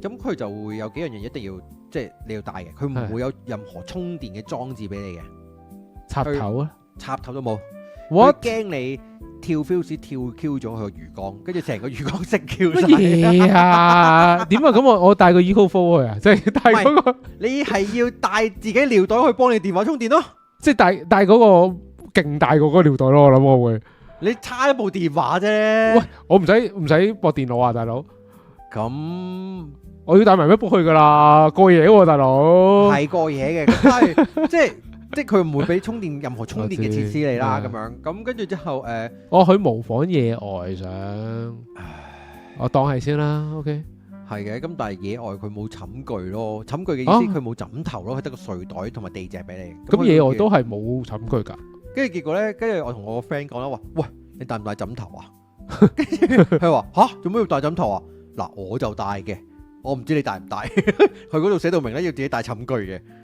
咁佢就會有幾樣嘢一定要即係你要帶嘅，佢唔會有任何充電嘅裝置俾你嘅，插頭啊，插頭都冇。佢 what 驚你跳 fuse 跳 Q 咗佢個魚缸，跟住成個魚缸熄 Q 乜晒。嘢啊？點啊？咁我帶個 Eco4 去啊，即係帶嗰個，你係要帶自己尿袋去幫你電話充電咯。即係帶嗰個勁大個嗰個尿袋咯。我諗我會，你差一部電話啫。喂，我唔使駁電腦啊，大佬。咁我要帶埋 MacBook 去噶啦，過夜喎，大佬。係過夜嘅，咁但係即係佢唔會俾任何充電嘅設施你啦，咁樣咁跟住之後我去模仿野外想，我當係先啦。OK，係嘅，咁但係野外佢冇寢具咯，寢具嘅意思佢冇枕頭咯，佢得個睡袋同埋地蓆俾你。咁野外都係冇寢具㗎。跟住結果咧，跟住我同我個 friend 講啦，話喂，你帶唔帶枕頭啊？跟住佢話吓，做咩要帶枕頭啊？嗱，我就帶嘅，我唔知你帶唔帶。佢嗰度寫到明咧，要自己帶寢具嘅。